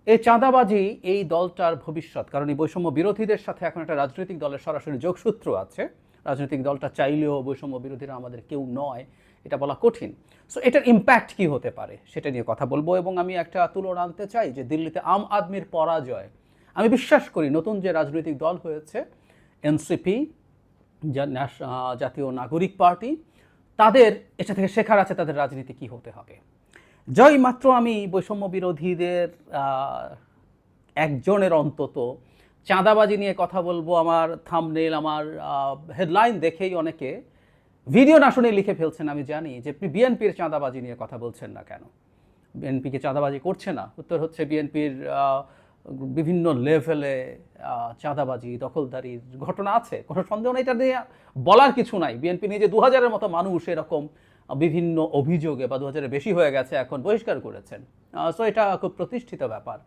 এই চাঁদাবাজি এই দলটার ভবিষ্যৎ, কারণ এই বৈষম্য বিরোধীদের সাথে এখন একটা রাজনৈতিক দলের সরাসরি যোগসূত্র আছে। রাজনৈতিক দলটা চাইলেও বৈষম্য বিরোধীরা আমাদের কেউ নয়, এটা বলা কঠিন। সো এটার ইম্প্যাক্ট কি হতে পারে সেটা নিয়ে কথা বলবো, এবং আমি একটা তুলনা আনতে চাই যে দিল্লিতে আম আদমির পরাজয়, আমি বিশ্বাস করি নতুন যে রাজনৈতিক দল হয়েছে এনসিপি, জাতীয় নাগরিক পার্টি, তাদের এটা থেকে শেখার আছে তাদের রাজনীতি কি হতে হবে। জয় মাত্র আমি বৈষম্য বিরোধীদের একজনের অন্তত চাঁদাবাজি নিয়ে কথা বলবো, আমার থাম্বনেল আমার হেডলাইন দেখেই অনেকে ভিডিও না শুনে লিখে ফেলছেন। আমি জানি যে আপনি বিএনপির চাঁদাবাজি নিয়ে কথা বলছেন না কেন, বিএনপিকে চাঁদাবাজি করছে না। উত্তর হচ্ছে বিএনপির বিভিন্ন লেভেলে চাঁদাবাজি দখলদারির ঘটনা আছে, কোনো সন্দেহ নেই, এটা নিয়ে বলার কিছু নাই। বিএনপি নিজে 2000-এর মতো মানুষ এরকম বিভিন্ন অভিযোগে, বা 2000-এর বেশি হয়ে গেছে এখন, বহিষ্কার করেছেন। সো এটা খুব প্রতিষ্ঠিত ব্যাপার,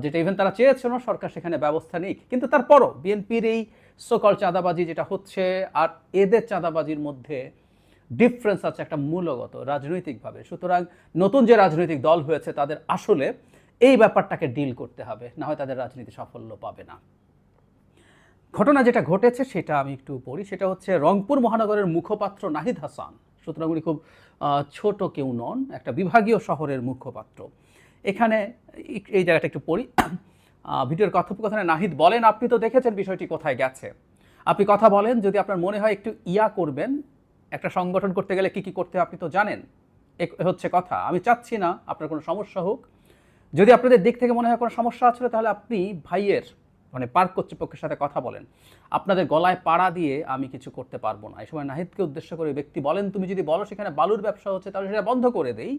যেটা ইভেন তারা চেয়েছিল সরকার সেখানে ব্যবস্থা নিক। কিন্তু তারপরও বিএনপির এই সকল চাঁদাবাজি যেটা হচ্ছে আর এদের চাঁদাবাজির মধ্যে ডিফারেন্স আছে একটা মূলগত রাজনৈতিকভাবে। সুতরাং নতুন যে রাজনৈতিক দল হয়েছে তাদের আসলে এই ব্যাপারটাকে ডিল করতে হবে, না হয় তাদের রাজনীতি সাফল্য পাবে না। ঘটনা যেটা ঘটেছে সেটা আমি একটু পড়ি। সেটা হচ্ছে রংপুর মহানগরের মুখপাত্র নাহিদ হাসান, সুতরাং উনি খুব ছোট কেউ নন, একটা বিভাগীয় শহরের মুখপাত্র। এখানে এই জায়গাটা একটু পড়ি। ভিডিওর কথোপকথনে নাহিদ বলেন, আপনি তো দেখেছেন বিষয়টি কোথায় গেছে, আপনি কথা বলেন, যদি আপনার মনে হয় একটু করবেন, একটা সংগঠন করতে গেলে কি কি করতে হয় আপনি তো জানেন, হচ্ছে কথা। আমি চাচ্ছি না আপনার কোনো সমস্যা হোক। যদি আপনাদের দিক থেকে মনে হয় কোনো সমস্যা আছে তাহলে আপনি ভাইয়ের মানে পার্ক কর্তৃপক্ষের সাথে কথা বলেন, আপনাদের গলায় পাড়া দিয়ে আমি কিছু করতে পারবো না। এই সময় নাহিদকে উদ্দেশ্য করে ব্যক্তি বলেন, তুমি যদি বলো সেখানে বালুর ব্যবসা হচ্ছে তাহলে সেটা বন্ধ করে দেই,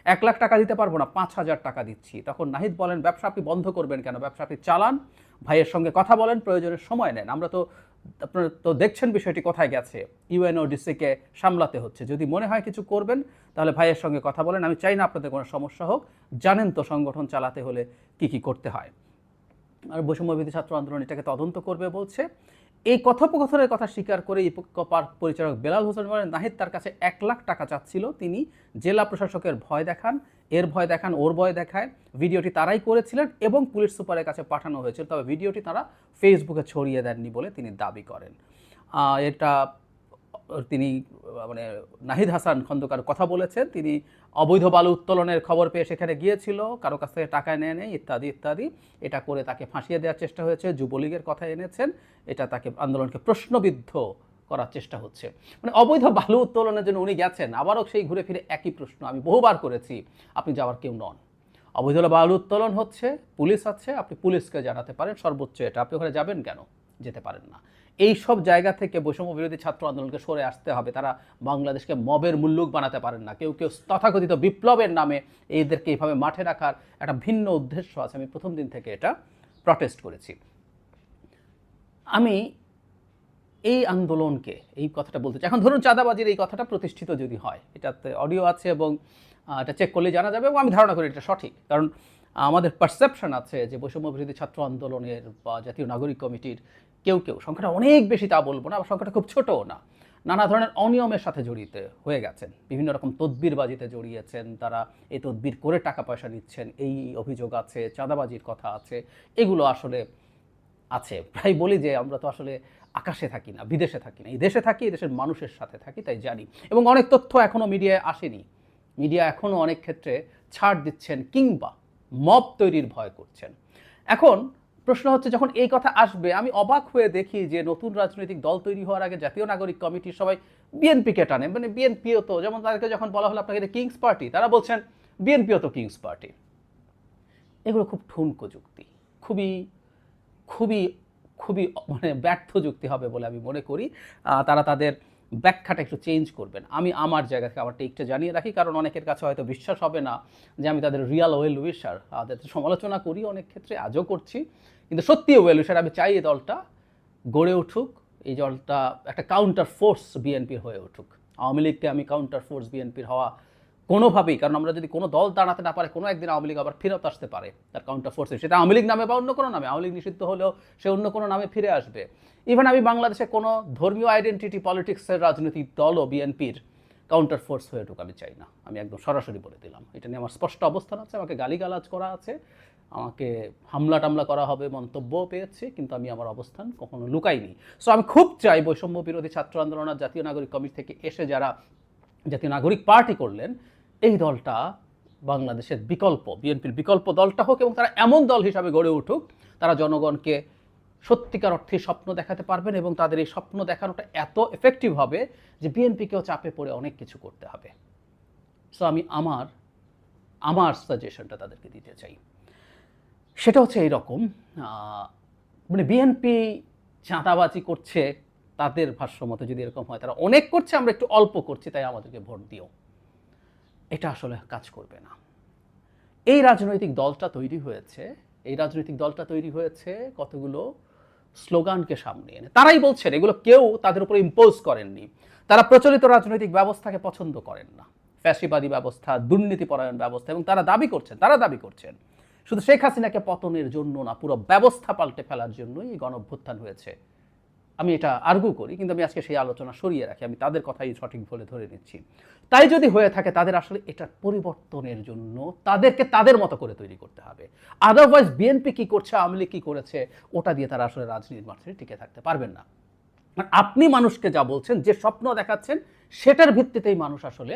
1 লাখ টাকা দিতে পারবো না, 5,000 টাকা দিচ্ছি। তখন নাহিদ বলেন, ব্যবসা আপনি বন্ধ করবেন কেন, ব্যবসা আপনি চালান, ভাইয়ের সঙ্গে কথা বলেন, প্রয়োজনের সময় নেন। আমরা তো আপনারা তো দেখছেন বিষয়টি কোথায় গেছে, ইউএনওডিসিকে সামলাতে হচ্ছে। যদি মনে হয় কিছু করবেন তাহলে ভাইয়ের সঙ্গে কথা বলেন, আমি চাই না আপনাদের কোনো সমস্যা হোক, জানেন তো সংগঠন চালাতে হলে কি কি করতে হয়। আর বৈষম্যবিরোধী ছাত্র আন্দোলন এটাকে তদন্ত করবে বলছে। এই কথোপকথনের কথা স্বীকার করে ইকো পার্ক পরিচালক বেলাল হোসেন বলেন, নাহিদ তার কাছে 1 লাখ টাকা চাচ্ছিল, তিনি জেলা প্রশাসকের ভয় দেখান, এর ভয় দেখান, ওর ভয় দেখায়। ভিডিওটি তারাই করেছিলেন এবং পুলিশ সুপারের কাছে পাঠানো হয়েছিল, তবে ভিডিওটি তারা ফেসবুকে ছড়িয়ে দেননি বলে তিনি দাবি করেন। এটা তিনি মানে নাহিদ হাসান খন্দকার কথা বলেছেন, তিনি অবৈধ বালু উত্তোলনের খবর পেয়ে সেখানে গিয়েছিল, কারো কাছ থেকে টাকা নেয় নেই ইত্যাদি ইত্যাদি। এটা করে তাকে ফাঁসিয়ে দেওয়ার চেষ্টা হয়েছে, যুবলীগের কথা এনেছেন, এটা তাকে আন্দোলনকে প্রশ্নবিদ্ধ করার চেষ্টা হচ্ছে। মানে অবৈধ বালু উত্তোলনের জন্য উনি গেছেন, আবারও সেই ঘুরে ফিরে একই প্রশ্ন আমি বহুবার করেছি, আপনি যাওয়ার কেউ নন। অবৈধ বালু উত্তোলন হচ্ছে, পুলিশ আছে, আপনি পুলিশকে জানাতে পারেন, সর্বোচ্চ এটা, আপনি ওখানে যাবেন কেন, যেতে পারেন না। এই সব জায়গা থেকে বৈষম্য বিরোধী ছাত্র আন্দোলনকে সরে আসতে হবে। তারা বাংলাদেশকে মবের মুল্লুক বানাতে পারেন না। কেউ কেউ তথাকথিত বিপ্লবের নামে এদেরকে এইভাবে মাঠে রাখার একটা ভিন্ন উদ্দেশ্য আছে। আমি প্রথম দিন থেকে এটা প্রটেস্ট করেছি। আমি এই আন্দোলনকে এই কথাটা বলতে চাই। এখন ধরুন চাঁদাবাজির এই কথাটা প্রতিষ্ঠিত যদি হয়, এটাতে অডিও আছে এবং এটা চেক করলে জানা যাবে, এবং আমি ধারণা করি এটা সঠিক। কারণ আমাদের পারসেপশন আছে যে বৈষম্য বিরোধী ছাত্র আন্দোলনের বা জাতীয় নাগরিক কমিটির কেউ কেউ, সংখ্যাটা অনেক বেশি তা বলবো না, আবার সংখ্যাটা খুব ছোটও না, নানা ধরনের অনিয়মের সাথে জড়িত হয়ে গেছেন, বিভিন্ন রকম তদবিরবাজিতে জড়িয়েছেন, তারা এই তদবির করে টাকা পয়সা নিচ্ছেন, এই অভিযোগ আছে, চাঁদাবাজির কথা আছে, এগুলো আসলে আছে। প্রায় বলি যে আমরা তো আসলে আকাশে থাকি না, বিদেশে থাকি না, এই দেশে থাকি, এই দেশের মানুষের সাথে থাকি, তাই জানি। এবং অনেক তথ্য এখনও মিডিয়ায় আসেনি, মিডিয়া এখনও অনেক ক্ষেত্রে ছাড় দিচ্ছেন কিংবা মব তৈরির ভয় করছেন। এখন প্রশ্ন হচ্ছে, যখন এই কথা আসবে আমি অবাক হয়ে দেখি যে নতুন রাজনৈতিক দল তৈরি হওয়ার আগে জাতীয় নাগরিক কমিটির সবাই বিএনপিকে টানে। মানে বিএনপিও তো, যেমন তাদেরকে যখন বলা হলো আপনাকে কিংস পার্টি, তারা বলছেন বিএনপিও তো কিংস পার্টি। এগুলো খুব ঠুনকো যুক্তি, খুবই খুবই খুবই মানে ব্যর্থ যুক্তি হবে বলে আমি মনে করি। তারা তাদের ব্যাখ্যাটা একটু চেঞ্জ করবেন। আমি আমার জায়গা থেকে আমার টেকটা জানিয়ে রাখি, কারণ অনেকের কাছে হয়তো বিশ্বাস হবে না যে আমি তাদের রিয়াল ওয়েল উইশার। তাদের সমালোচনা করি অনেক ক্ষেত্রে, আজও করছি, কিন্তু সত্যি ওয়েল উইশার। আমি চাই এই দলটা গড়ে উঠুক, এই দলটা একটা কাউন্টার ফোর্স বিএনপির হয়ে উঠুক। আওয়ামী লীগকে আমি কাউন্টার ফোর্স বিএনপির হওয়া কোনোভাবেই, কারণ আমরা যদি কোনো দল দাঁড়াতে না পারে, কোনো একদিন আওয়ামী লীগ আবার ফেরত আসতে পারে তার কাউন্টার ফোর্সে, সেটা আওয়ামী লীগ নামে বা অন্য কোনো নামে। আওয়ামী লীগ নিষিদ্ধ হলেও সে অন্য কোনো নামে ফিরে আসবে। ইভেন আমি বাংলাদেশে কোনো ধর্মীয় আইডেন্টিটি পলিটিক্সের রাজনৈতিক দলও বিএনপির কাউন্টার ফোর্স হয়ে উঠুক আমি চাই না। আমি একদম সরাসরি বলে দিলাম, এটা নিয়ে আমার স্পষ্ট অবস্থান আছে, আমাকে গালিগালাজ করা আছে, আমাকে হামলা টামলা করা হবে মন্তব্যও পেয়েছে, কিন্তু আমি আমার অবস্থান কখনো লুকাইনি। সো আমি খুব চাই বৈষম্য বিরোধী ছাত্র আন্দোলন আর জাতীয় নাগরিক কমিটি থেকে এসে যারা জাতীয় নাগরিক পার্টি করলেন, এই দলটা বাংলাদেশের বিকল্প, বিএনপির বিকল্প দলটা হোক, এবং তারা এমন দল হিসাবে গড়ে উঠুক তারা জনগণকে সত্যিকার অর্থে স্বপ্ন দেখাতে পারবেন, এবং তাদের এই স্বপ্ন দেখানোটা এত এফেক্টিভ হবে যে বিএনপিকেও চাপে পড়ে অনেক কিছু করতে হবে। সো আমি আমার সাজেশনটা তাদেরকে দিতে চাই, সেটা হচ্ছে এইরকম, মানে বিএনপি চাঁদাবাজি করছে, তাদের ভাষ্য মতো যদি এরকম হয় তারা অনেক করছে, আমরা একটু অল্প করছি তাই আমাদেরকে ভোট দিও, এটা আসলে কাজ করবে না। এই রাজনৈতিক দলটা তৈরি হয়েছে কতগুলো স্লোগানকে সামনে এনে। তারাই বলছেন, এগুলো কেউ তাদের উপর ইম্পোজ করেননি। তারা প্রচলিত রাজনৈতিক ব্যবস্থাকে পছন্দ করেন না, ফ্যাসিবাদী ব্যবস্থা, দুর্নীতিপরায়ণ ব্যবস্থা, এবং তারা দাবি করছেন শুধু শেখ হাসিনাকে পতনের জন্য না, পুরো ব্যবস্থা পাল্টে ফেলার জন্যই এই গণঅভ্যুত্থান হয়েছে। আমি এটা আর্গু করি, কিন্তু আমি আজকে সেই আলোচনা সরিয়ে রাখি, আমি তাদের কথাই সঠিক বলে ধরে নিচ্ছি। তাই যদি হয়ে থাকে, তাদের আসলে এটা পরিবর্তনের জন্য তাদেরকে তাদের মতো করে তৈরি করতে হবে। আদারওয়াইজ বিএনপি কি করছে, আওয়ামী লীগ কি করেছে, ওটা দিয়ে তারা আসলে রাজনীতির মাঠে টিকে থাকতে পারবেন না। আপনি মানুষকে যা বলছেন, যে স্বপ্ন দেখাচ্ছেন, সেটার ভিত্তিতেই মানুষ আসলে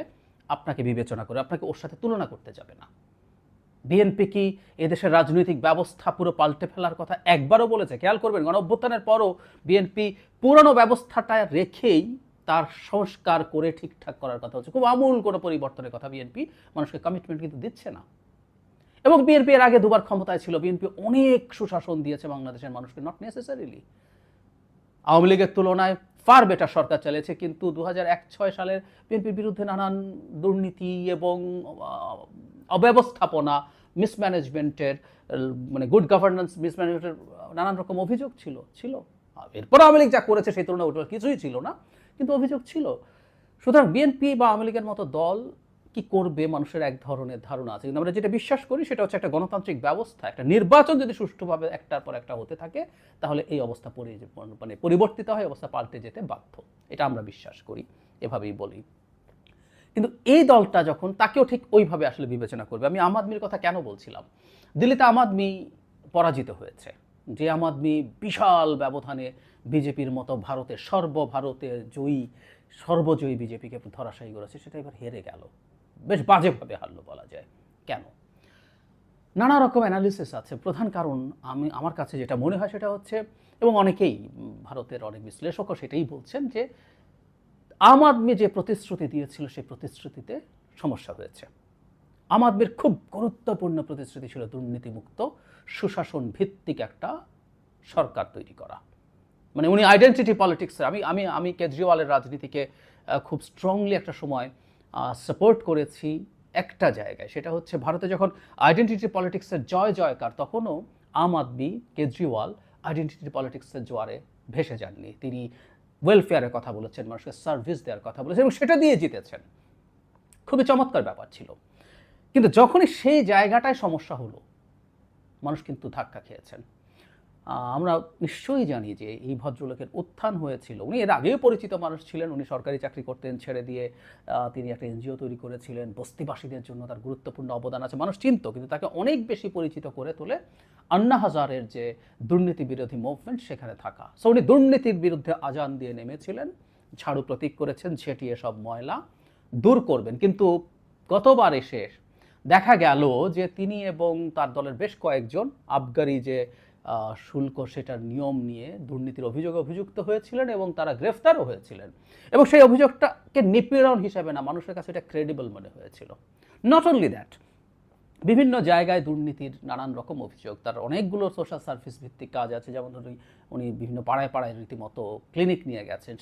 আপনাকে বিবেচনা করে, আপনাকে ওর সাথে তুলনা করতে যাবে না। বিএনপি কি এদেশের রাজনৈতিক ব্যবস্থা পুরো পাল্টে ফেলার কথা একবারও বলেছে? খেয়াল করবেন, গণঅভ্যুত্থানের পরও বিএনপি পুরনো ব্যবস্থাটা রেখেই তার সংস্কার করে ঠিকঠাক করার কথা হচ্ছে। খুব আমূল কোনো পরিবর্তনের কথা বিএনপি মানুষকে কমিটমেন্ট কিন্তু দিচ্ছে না। এবং বিএনপি এর আগে দুবার ক্ষমতায় ছিল, বিএনপি অনেক সুশাসন দিয়েছে বাংলাদেশের মানুষকে, নট নেসেসারিলি আওয়ামী লীগের তুলনায় ফার বেটার সরকার চালিয়েছে, কিন্তু 2001-06 সালের বিএনপির বিরুদ্ধে নানান দুর্নীতি এবং অব্যবস্থাপনা, মিসম্যানেজমেন্টের, মানে গুড গভর্নেন্স মিসম্যানেজমেন্টের নানান রকম অভিযোগ ছিল। এরপর আওয়ামী লীগ যা করেছে সেই তুলনায় ওটা কিছুই ছিল না, কিন্তু অভিযোগ ছিল। সুতরাং বিএনপি বা আওয়ামী লীগের মতো দল কি করবে, মানুষের এক ধরনের ধারণা আছে। কিন্তু আমরা যেটা বিশ্বাস করি সেটা হচ্ছে, একটা গণতান্ত্রিক ব্যবস্থা, একটা নির্বাচন যদি সুষ্ঠুভাবে একটার পর একটা হতে থাকে, তাহলে এই অবস্থা মানে পরিবর্তিত হয়, অবস্থা পাল্টে যেতে বাধ্য। এটা আমরা বিশ্বাস করি, এভাবেই বলি। কিন্তু এই দলটা যখন, তাকেও ঠিক ওইভাবে আসলে বিবেচনা করবে। আমি আম আদমির কথা কেন বলছিলাম? দিল্লিতে আম আদমি পরাজিত হয়েছে, যে আম আদমি বিশাল ব্যবধানে বিজেপির মতো সর্বভারতে সর্বজয়ী বিজেপিকে ধরাশায়ী করেছে, সেটা এবার হেরে গেল, বেশ বাজেভাবে হারলো বলা যায়। কেন? নানা রকম অ্যানালিসিস আছে। প্রধান কারণ আমার কাছে যেটা মনে হয় সেটা হচ্ছে, এবং অনেকেই, ভারতের অনেক বিশ্লেষকও সেটাই বলছেন, যে আম আদমি যে প্রতিশ্রুতি দিয়েছিল সেই প্রতিশ্রুতিতে সমস্যা হয়েছে। আম আদমির খুব গুরুত্বপূর্ণ প্রতিশ্রুতি ছিল দুর্নীতিমুক্ত সুশাসন ভিত্তিক একটা সরকার তৈরি করা। মানে উনি আইডেন্টিটি পলিটিক্সের, আমি কেজরিওয়ালের রাজনীতিকে খুব স্ট্রংলি একটা সময় সাপোর্ট করেছি একটা জায়গায়, সেটা হচ্ছে ভারতে যখন আইডেন্টিটি পলিটিক্সের জয়কার, তখনও আম আদমি, কেজরিওয়াল আইডেন্টিটি পলিটিক্সের জোয়ারে ভেসে যাননি। তিনি ওয়েলফেয়ারের কথা বলেছেন, মানুষকে সার্ভিস দেওয়ার কথা বলেছেন, এবং সেটা দিয়ে জিতেছেন। খুবই চমৎকার ব্যাপার ছিল। কিন্তু যখনই সেই জায়গাটায় সমস্যা হলো, মানুষ কিন্তু ধাক্কা খেয়েছেন। আমরা নিশ্চয়ই জানি যে এই ভদ্রলোকের উত্থান হয়েছিল, উনি এর আগেও পরিচিত মানুষ ছিলেন, উনি সরকারি চাকরি করতেন, ছেড়ে দিয়ে তিনি একটা এনজিও তৈরি করেছিলেন, বস্তিবাসীদের জন্য তার গুরুত্বপূর্ণ অবদান আছে, মানুষ চিনত। কিন্তু তাকে অনেক বেশি পরিচিত করে তোলে আন্না হাজারের যে দুর্নীতি বিরোধী মুভমেন্ট, সেখানে থাকা। সো উনি দুর্নীতির বিরুদ্ধে আজান দিয়ে নেমেছিলেন, ঝাড়ু প্রতীক করেছেন, ছেটিয়ে সব ময়লা দূর করবেন। কিন্তু গতবার এসে দেখা গেল যে তিনি এবং তার দলের বেশ কয়েকজন আবগারি যে শুল্ক, সেটার নিয়ম নিয়ে দুর্নীতির অভিযোগে অভিযুক্ত হয়েছিলেন, এবং তারা গ্রেফতারও হয়েছিলেন। এবং সেই অভিযোগটাকে নিপীড়ন হিসেবে না, মানুষের কাছে এটা ক্রেডিবল মনে হয়েছিল। নট অনলি দ্যাট, বিভিন্ন জায়গায় দুর্নীতির নানান রকম অভিযোগ, তার অনেকগুলো সোশ্যাল সার্ভিস ভিত্তিক কাজ আছে, যেমন উনি বিভিন্ন পাড়ায় রীতিমতো ক্লিনিক নিয়ে গেছেন।